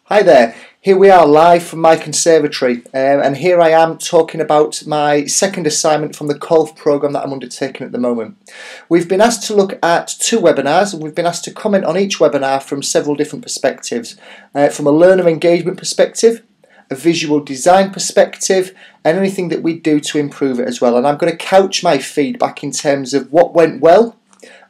Hi there, here we are live from my conservatory and here I am talking about my second assignment from the COLF programme that I'm undertaking at the moment. We've been asked to look at two webinars and we've been asked to comment on each webinar from several different perspectives. From a learner engagement perspective, a visual design perspective, and anything that we do to improve it as well. And I'm going to couch my feedback in terms of what went well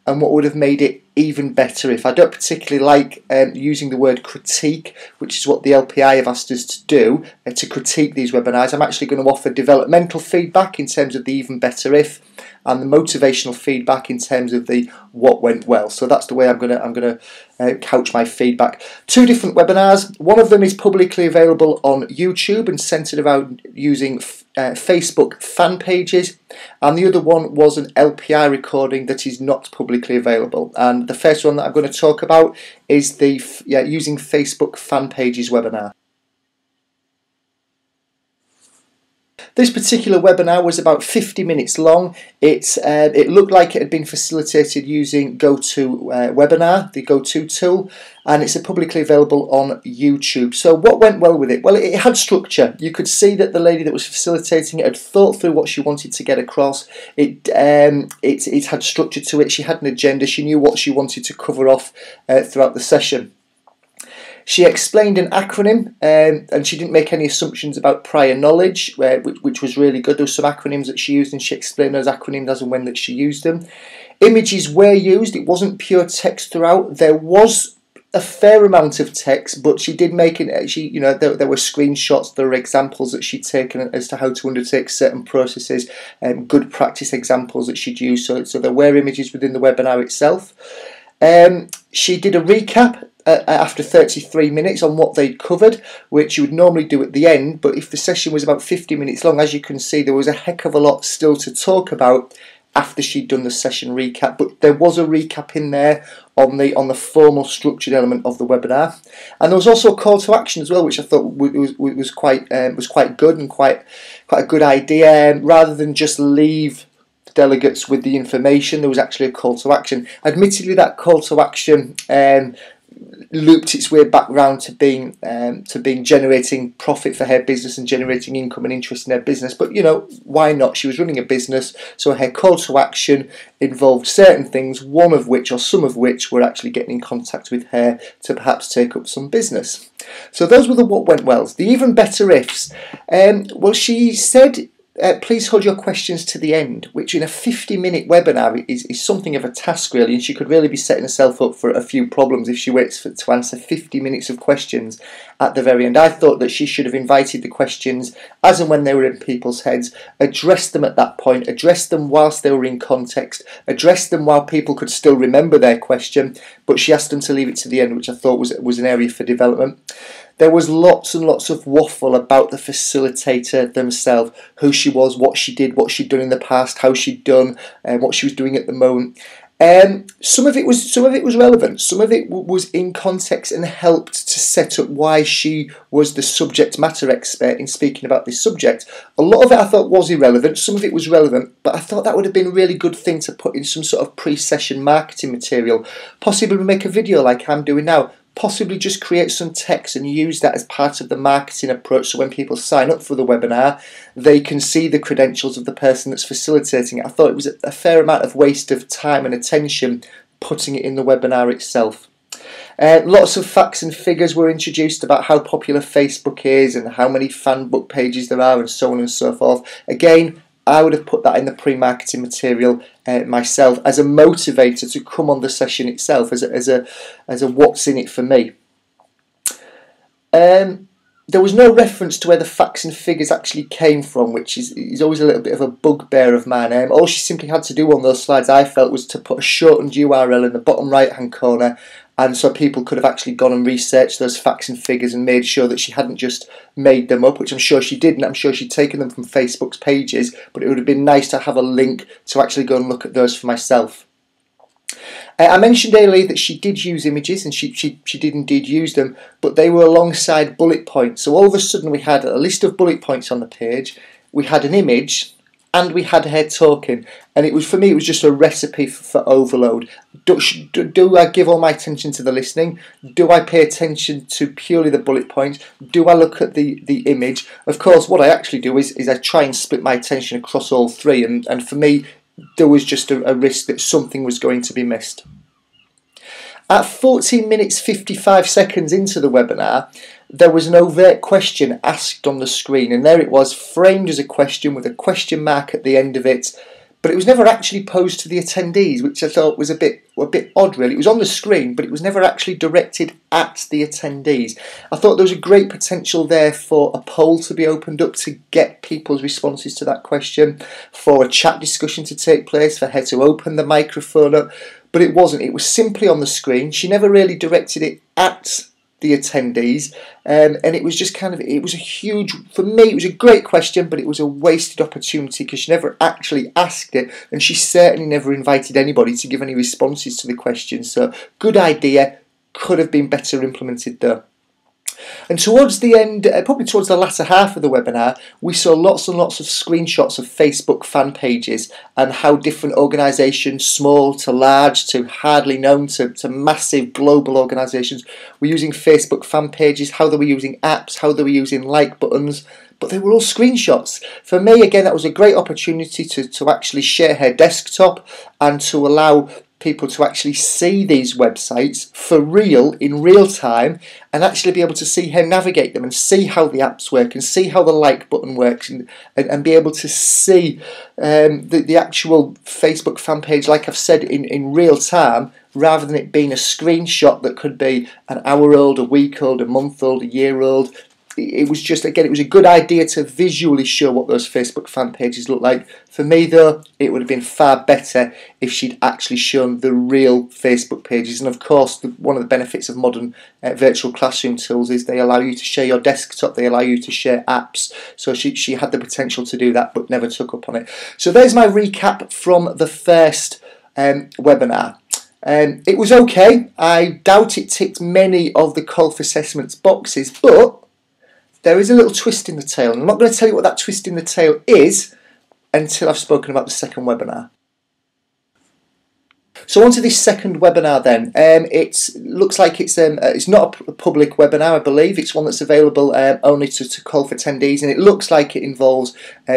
and what would have made it even better if. I don't particularly like using the word critique, which is what the LPI have asked us to do, to critique these webinars. I'm actually going to offer developmental feedback in terms of the even better if, and the motivational feedback in terms of the what went well. So that's the way I'm going to couch my feedback. Two different webinars. One of them is publicly available on YouTube and centered around using Facebook fan pages, and the other one was an LPI recording that is not publicly available. And the first one that I'm going to talk about is the using Facebook fan pages webinar. This particular webinar was about 50 minutes long. It looked like it had been facilitated using GoToWebinar, the GoTo tool, and it's publicly available on YouTube. So what went well with it? Well, it had structure. You could see that the lady that was facilitating it had thought through what she wanted to get across. It had structure to it. She had an agenda. She knew what she wanted to cover off throughout the session. She explained an acronym and she didn't make any assumptions about prior knowledge, which was really good. There were some acronyms that she used and she explained those acronyms as and when that she used them. Images were used. It wasn't pure text throughout. There was a fair amount of text, but she did make it. There were screenshots, there were examples that she'd taken as to how to undertake certain processes, good practice examples that she'd used. So there were images within the webinar itself. She did a recap after 33 minutes on what they'd covered, which you would normally do at the end, but if the session was about 50 minutes long, as you can see, there was a heck of a lot still to talk about after she'd done the session recap. But there was a recap in there on the formal structured element of the webinar, and there was also a call to action as well, which I thought was quite good and quite a good idea. Rather than just leave delegates with the information, there was actually a call to action. Admittedly, that call to action looped its way back round to being generating profit for her business and generating income and interest in her business. But why not? She was running a business, so her call to action involved certain things, one of which or some of which were actually getting in contact with her to perhaps take up some business. So those were the what went wells. The even better ifs. Well, she said, please hold your questions to the end, which in a 50-minute webinar is something of a task really, and she could really be setting herself up for a few problems if she waits to answer 50 minutes of questions at the very end. I thought that she should have invited the questions as and when they were in people's heads, addressed them at that point, addressed them whilst they were in context, addressed them while people could still remember their question, but she asked them to leave it to the end, which I thought was an area for development. There was lots and lots of waffle about the facilitator themselves, who she was, what she did, what she'd done in the past, how she'd done, and what she was doing at the moment. Some of it was relevant. Some of it was in context and helped to set up why she was the subject matter expert in speaking about this subject. A lot of it I thought was irrelevant. Some of it was relevant, but I thought that would have been a really good thing to put in some sort of pre-session marketing material. Possibly make a video like I'm doing now. Possibly just create some text and use that as part of the marketing approach, so when people sign up for the webinar they can see the credentials of the person that's facilitating it. I thought it was a fair amount of waste of time and attention putting it in the webinar itself. Lots of facts and figures were introduced about how popular Facebook is and how many fan book pages there are and so on and so forth. Again, I would have put that in the pre-marketing material myself as a motivator to come on the session itself, as a what's in it for me. There was no reference to where the facts and figures actually came from, which is always a little bit of a bugbear of mine. All she simply had to do on those slides, I felt, was to put a shortened URL in the bottom right hand corner, and so people could have actually gone and researched those facts and figures and made sure that she hadn't just made them up, which I'm sure she didn't. I'm sure she'd taken them from Facebook's pages, but it would have been nice to have a link to actually go and look at those for myself. I mentioned earlier that she did use images, and she did indeed use them, but they were alongside bullet points. So all of a sudden we had a list of bullet points on the page, we had an image, and we had her talking, and it was, for me, it was just a recipe for overload. Do I give all my attention to the listening? Do I pay attention to purely the bullet points? Do I look at the image? Of course, what I actually do is I try and split my attention across all three, and for me, there was just a risk that something was going to be missed. At 14 minutes 55 seconds into the webinar, there was an overt question asked on the screen, and there it was, framed as a question with a question mark at the end of it, but it was never actually posed to the attendees, which I thought was a bit odd, really. It was on the screen, but it was never actually directed at the attendees. I thought there was a great potential there for a poll to be opened up to get people's responses to that question, for a chat discussion to take place, for her to open the microphone up, but it wasn't. It was simply on the screen. She never really directed it at the attendees, and it was just kind of, it was a huge, for me, it was a great question, but it was a wasted opportunity because she never actually asked it, and she certainly never invited anybody to give any responses to the question. So good idea, could have been better implemented though. And towards the end, probably towards the latter half of the webinar, we saw lots and lots of screenshots of Facebook fan pages and how different organisations, small to large to hardly known to massive global organisations, were using Facebook fan pages, how they were using apps, how they were using like buttons, but they were all screenshots. For me, again, that was a great opportunity to actually share her desktop and to allow people to actually see these websites for real, in real time, and actually be able to see how navigate them and see how the apps work and see how the like button works, and be able to see the actual Facebook fan page, like I've said, in real time, rather than it being a screenshot that could be an hour old, a week old, a month old, a year old. It was just, again, it was a good idea to visually show what those Facebook fan pages look like. For me, though, it would have been far better if she'd actually shown the real Facebook pages. And of course, one of the benefits of modern virtual classroom tools is they allow you to share your desktop, they allow you to share apps. So she had the potential to do that, but never took up on it. So there's my recap from the first webinar. It was okay. I doubt it ticked many of the COLF assessments boxes, but there is a little twist in the tail, and I'm not going to tell you what that twist in the tail is until I've spoken about the second webinar. So on to this second webinar then. It looks like it's not a public webinar, I believe. It's one that's available only to COLF attendees, and it looks like it involves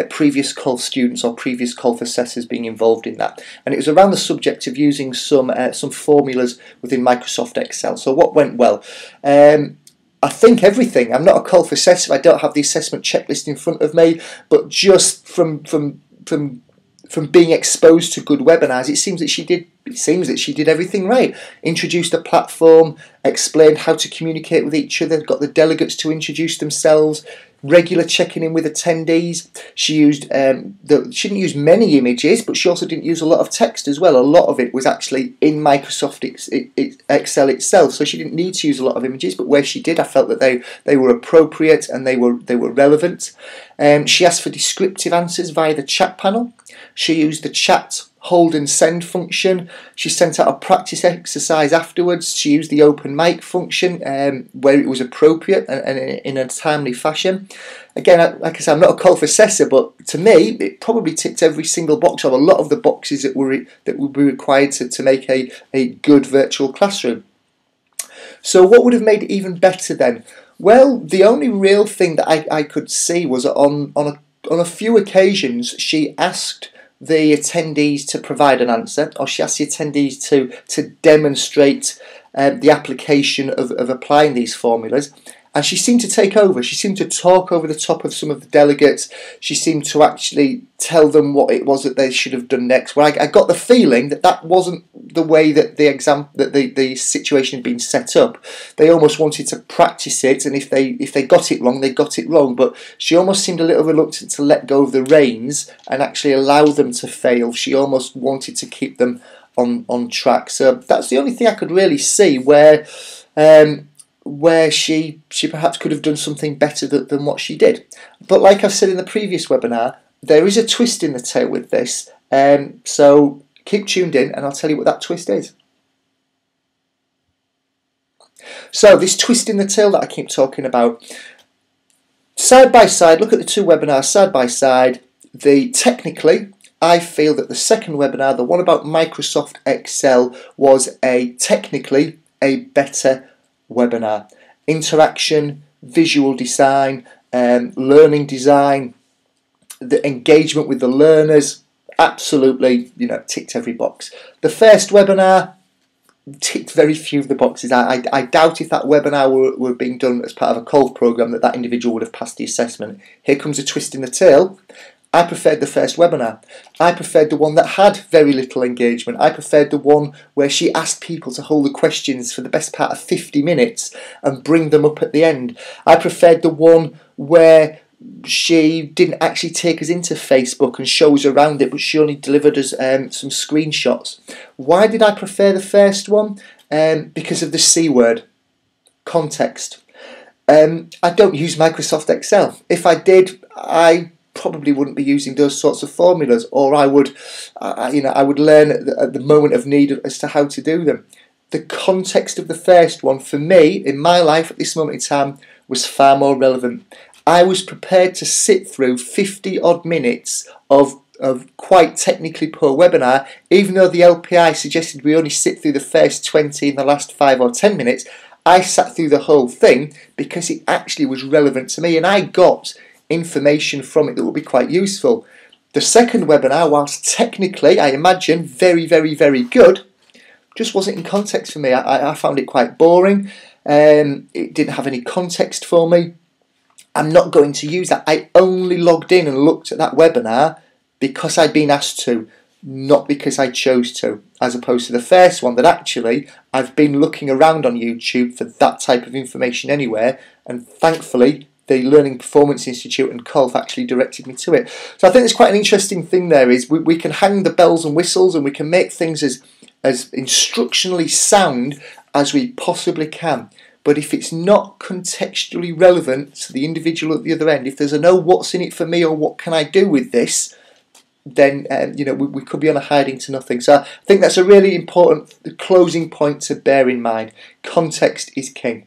previous COLF students or previous COLF assessors being involved in that. And it was around the subject of using some formulas within Microsoft Excel. So what went well? I think everything. I'm not a COLF assessor. I don't have the assessment checklist in front of me, but just from being exposed to good webinars, it seems that she did everything right. Introduced a platform, explained how to communicate with each other, got the delegates to introduce themselves, regular checking in with attendees. She used she didn't use many images, but she also didn't use a lot of text as well. A lot of it was actually in Microsoft Excel itself, so she didn't need to use a lot of images, but where she did, I felt that they were appropriate and they were relevant. She asked for descriptive answers via the chat panel. She used the chat hold and send function. She sent out a practice exercise afterwards. She used the open mic function where it was appropriate and in a timely fashion. Again, like I said, I'm not a COLF assessor, but to me, it probably ticked every single box, or a lot of the boxes that would be required to make a good virtual classroom. So what would have made it even better then? Well, the only real thing that I could see was on a few occasions she asked the attendees to provide an answer, or she asked the attendees to demonstrate the application of applying these formulas, and she seemed to take over. She seemed to talk over the top of some of the delegates. She seemed to actually tell them what it was that they should have done next. Well, I got the feeling that wasn't the way that the situation had been set up. They almost wanted to practice it, and if they got it wrong, they got it wrong. But she almost seemed a little reluctant to let go of the reins and actually allow them to fail. She almost wanted to keep them on track. So that's the only thing I could really see where she perhaps could have done something better than what she did. But like I've said in the previous webinar, there is a twist in the tail with this, so keep tuned in and I'll tell you what that twist is. So this twist in the tail that I keep talking about, side by side, look at the two webinars side by side. Technically, I feel that the second webinar, the one about Microsoft Excel, was technically a better webinar. Interaction, visual design, learning design, the engagement with the learners, absolutely, ticked every box. The first webinar ticked very few of the boxes. I doubt if that webinar were being done as part of a COLF program that individual would have passed the assessment. Here comes a twist in the tail. I preferred the first webinar. I preferred the one that had very little engagement. I preferred the one where she asked people to hold the questions for the best part of 50 minutes and bring them up at the end. I preferred the one where she didn't actually take us into Facebook and show us around it, but she only delivered us some screenshots. Why did I prefer the first one? Because of the C word, context. I don't use Microsoft Excel. If I did, I probably wouldn't be using those sorts of formulas, or I would learn at the moment of need as to how to do them. The context of the first one, for me, in my life at this moment in time, was far more relevant. I was prepared to sit through 50 odd minutes of quite technically poor webinar, even though the LPI suggested we only sit through the first 20 in the last 5 or 10 minutes. I sat through the whole thing because it actually was relevant to me, and I got information from it that would be quite useful. The second webinar, whilst technically, I imagine, very, very, very good, just wasn't in context for me. I found it quite boring. It didn't have any context for me. I'm not going to use that. I only logged in and looked at that webinar because I'd been asked to, not because I chose to, as opposed to the first one that actually I've been looking around on YouTube for that type of information anywhere, and thankfully the Learning Performance Institute and COLF actually directed me to it. So I think there's quite an interesting thing there, is we can hang the bells and whistles and we can make things as instructionally sound as we possibly can. But if it's not contextually relevant to the individual at the other end, if there's a no what's in it for me or what can I do with this, then we could be on a hiding to nothing. So I think that's a really important closing point to bear in mind. Context is king.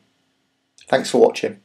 Thanks for watching.